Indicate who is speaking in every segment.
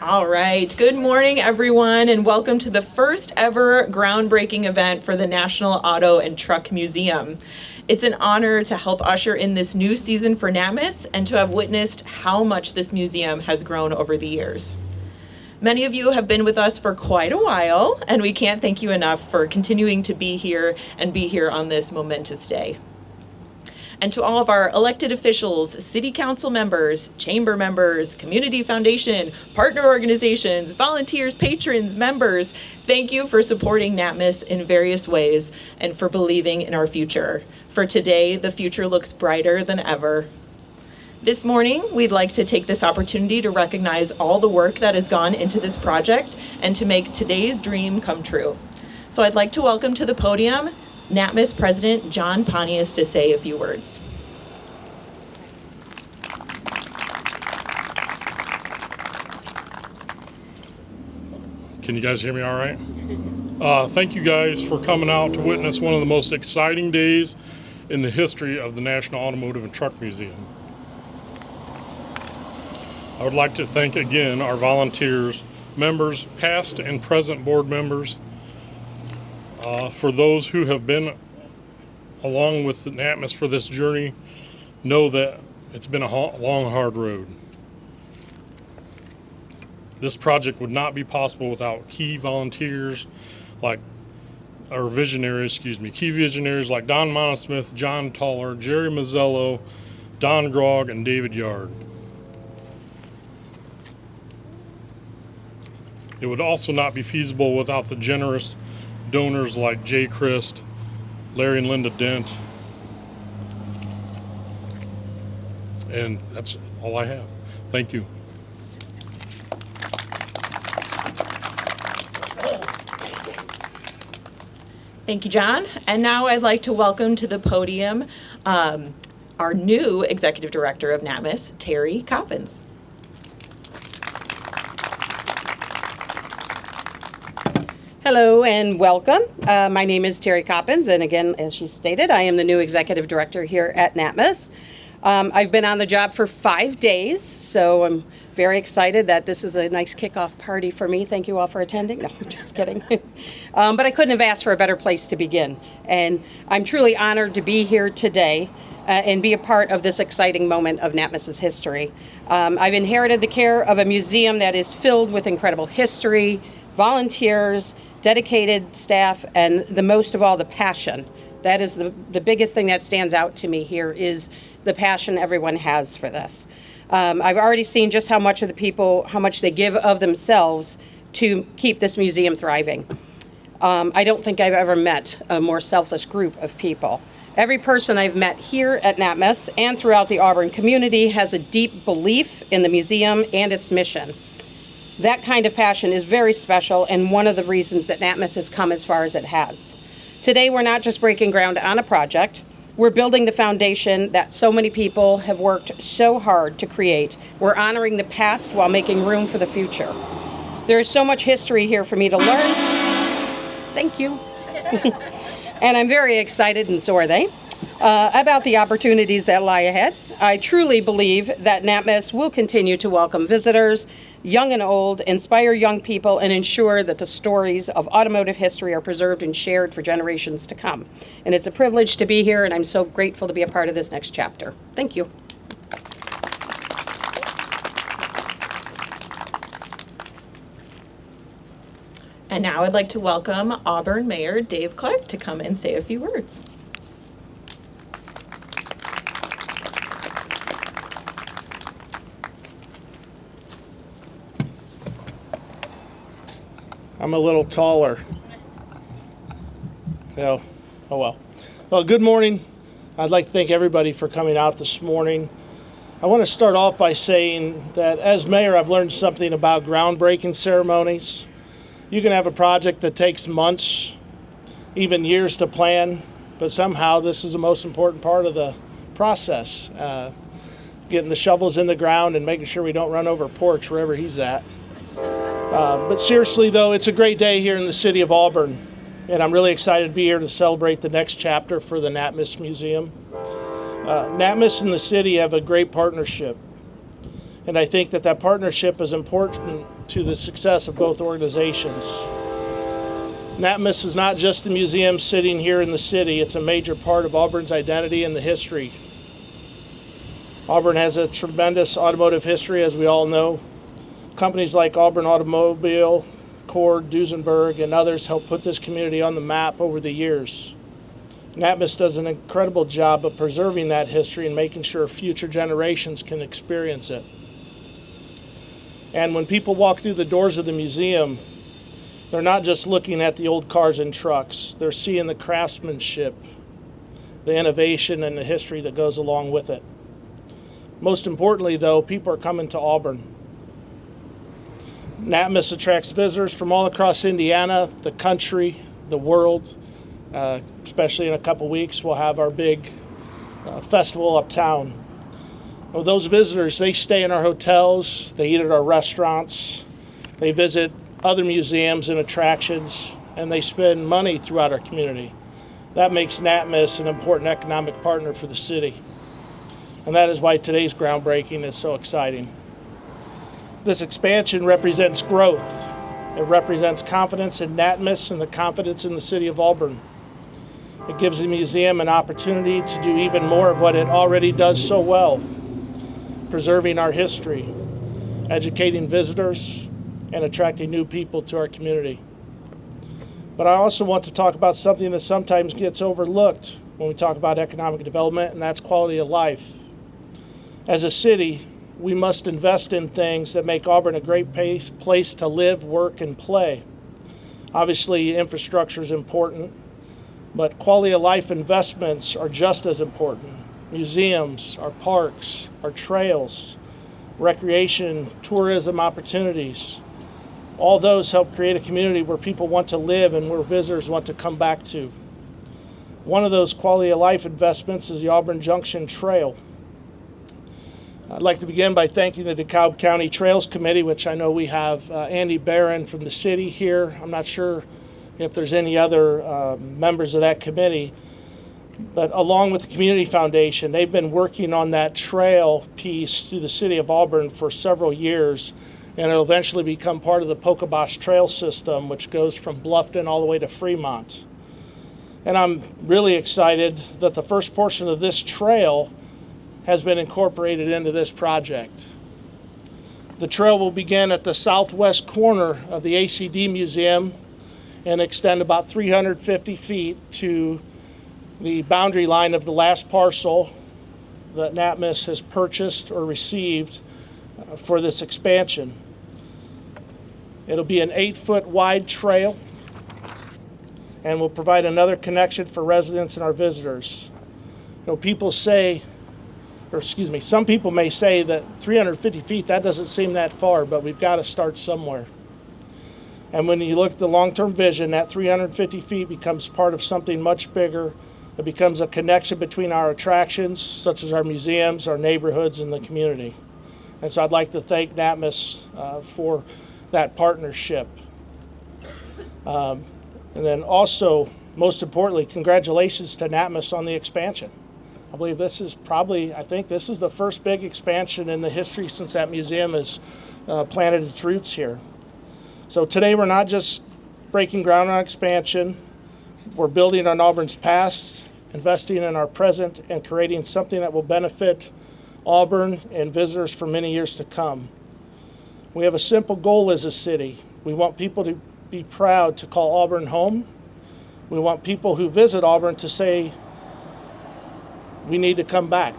Speaker 1: All right. Good morning, everyone, and welcome to the first ever groundbreaking event for the National Auto and Truck Museum. It's an honor to help usher in this new season for NATMUS and to have witnessed how much this museum has grown over the years. Many of you have been with us for quite a while, and we can't thank you enough for continuing to be here on this momentous day. And to all of our elected officials, city council members, chamber members, community foundation, partner organizations, volunteers, patrons, members, thank you for supporting NATMUS in various ways and for believing in our future. For today, the future looks brighter than ever. This morning, we'd like to take this opportunity to recognize all the work that has gone into this project and to make today's dream come true. So I'd like to welcome to the podium NATMUS President John Pontius to say a few words.
Speaker 2: Can you guys hear me all right? Thank you guys for coming out to witness one of the most exciting days in the history of the National Automotive and Truck Museum. I would like to thank again our volunteers, members, past and present board members, for those who have been along with the NATMUS for this journey. Know that it's been a long, hard road. This project would not be possible without key visionaries like Don Monosmith, John Toller, Jerry Mazzello, Don Grog, and David Yard. It would also not be feasible without the generous donors like Jay Christ, Larry and Linda Dent, and that's all I have. Thank you.
Speaker 1: Thank you, John. And now I'd like to welcome to the podium our new Executive Director of NATMUS, Terry Coppins.
Speaker 3: Hello and welcome. My name is Terry Coppins, and again, as she stated, I am the new Executive Director here at NATMUS. I've been on the job for 5 days, so I'm very excited that this is a nice kickoff party for me. Thank you all for attending. No, I'm just kidding. But I couldn't have asked for a better place to begin, and I'm truly honored to be here today and be a part of this exciting moment of NATMUS's history. I've inherited the care of a museum that is filled with incredible history, volunteers, dedicated staff, and the most of all, the passion. That is the biggest thing that stands out to me here is the passion everyone has for this. I've already seen just how much they give of themselves to keep this museum thriving. I don't think I've ever met a more selfless group of people. Every person I've met here at NATMUS and throughout the Auburn community has a deep belief in the museum and its mission. That kind of passion is very special and one of the reasons that NATMUS has come as far as it has. Today, we're not just breaking ground on a project, we're building the foundation that so many people have worked so hard to create. We're honoring the past while making room for the future. There is so much history here for me to learn. Thank you. And I'm very excited, and so are they, about the opportunities that lie ahead. I truly believe that NATMUS will continue to welcome visitors, young and old, inspire young people, and ensure that the stories of automotive history are preserved and shared for generations to come. And it's a privilege to be here, and I'm so grateful to be a part of this next chapter. Thank you.
Speaker 1: And now I'd like to welcome Auburn Mayor Dave Clark to come and say a few words.
Speaker 4: I'm a little taller. Oh well. Well, good morning. I'd like to thank everybody for coming out this morning. I want to start off by saying that as mayor, I've learned something about groundbreaking ceremonies. You can have a project that takes months, even years to plan, but somehow this is the most important part of the process. Getting the shovels in the ground and making sure we don't run over Porch wherever he's at. But seriously, though, it's a great day here in the city of Auburn, and I'm really excited to be here to celebrate the next chapter for the NATMUS Museum. NATMUS and the city have a great partnership, And I think that partnership is important to the success of both organizations. NATMUS is not just a museum sitting here in the city. It's a major part of Auburn's identity and the history. Auburn has a tremendous automotive history, as we all know. Companies like Auburn Automobile, Cord, Duesenberg, and others helped put this community on the map over the years. NATMUS does an incredible job of preserving that history and making sure future generations can experience it. And when people walk through the doors of the museum, they're not just looking at the old cars and trucks. They're seeing the craftsmanship, the innovation, and the history that goes along with it. Most importantly, though, people are coming to Auburn. NATMUS attracts visitors from all across Indiana, the country, the world. Especially in a couple weeks, we'll have our big festival uptown. Well, those visitors, they stay in our hotels, they eat at our restaurants, they visit other museums and attractions, and they spend money throughout our community. That makes NATMUS an important economic partner for the city. And that is why today's groundbreaking is so exciting. This expansion represents growth. It represents confidence in NATMUS and the confidence in the city of Auburn. It gives the museum an opportunity to do even more of what it already does so well, preserving our history, educating visitors, and attracting new people to our community. But I also want to talk about something that sometimes gets overlooked when we talk about economic development, and that's quality of life. As a city, we must invest in things that make Auburn a great place to live, work, and play. Obviously, infrastructure is important, but quality of life investments are just as important. Museums, our parks, our trails, recreation, tourism opportunities, all those help create a community where people want to live and where visitors want to come back to. One of those quality of life investments is the Auburn Junction Trail. I'd like to begin by thanking the DeKalb County Trails Committee, which I know we have Andy Barron from the city here. I'm not sure if there's any other members of that committee, but along with the Community Foundation, they've been working on that trail piece through the city of Auburn for several years, and it'll eventually become part of the Pocobosh Trail System, which goes from Bluffton all the way to Fremont. And I'm really excited that the first portion of this trail has been incorporated into this project. The trail will begin at the southwest corner of the ACD Museum and extend about 350 feet to the boundary line of the last parcel that NATMUS has purchased or received for this expansion. It'll be an 8-foot wide trail and will provide another connection for residents and our visitors. You know, some people may say that 350 feet, that doesn't seem that far, but we've got to start somewhere. And when you look at the long-term vision, that 350 feet becomes part of something much bigger. It becomes a connection between our attractions, such as our museums, our neighborhoods, and the community. And so I'd like to thank NATMUS for that partnership. And then also, most importantly, congratulations to NATMUS on the expansion. I believe this is the first big expansion in the history since that museum has planted its roots here. So today we're not just breaking ground on expansion, we're building on Auburn's past, investing in our present, and creating something that will benefit Auburn and visitors for many years to come. We have a simple goal as a city. We want people to be proud to call Auburn home. We want people who visit Auburn to say, we need to come back.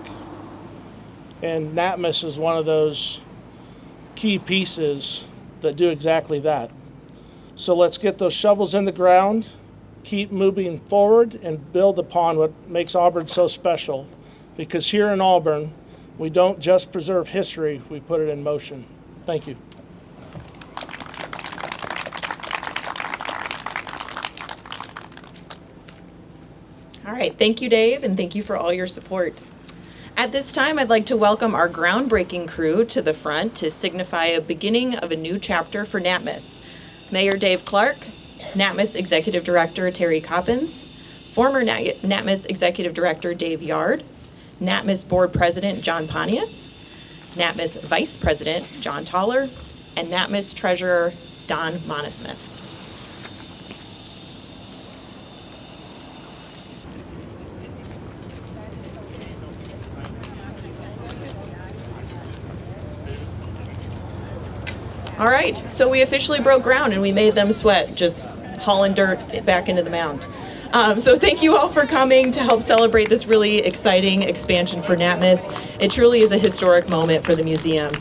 Speaker 4: And NATMUS is one of those key pieces that do exactly that. So let's get those shovels in the ground, keep moving forward, and build upon what makes Auburn so special. Because here in Auburn, we don't just preserve history, we put it in motion. Thank you.
Speaker 1: All right, thank you, Dave, and thank you for all your support. At this time, I'd like to welcome our groundbreaking crew to the front to signify a beginning of a new chapter for NATMUS. Mayor Dave Clark, NATMUS Executive Director Terry Coppins, former NATMUS Executive Director Dave Yard, NATMUS Board President John Pontius, NATMUS Vice President John Toller, and NATMUS Treasurer Don Monismith. All right, so we officially broke ground and we made them sweat just hauling dirt back into the mound. So thank you all for coming to help celebrate this really exciting expansion for NATMUS. It truly is a historic moment for the museum.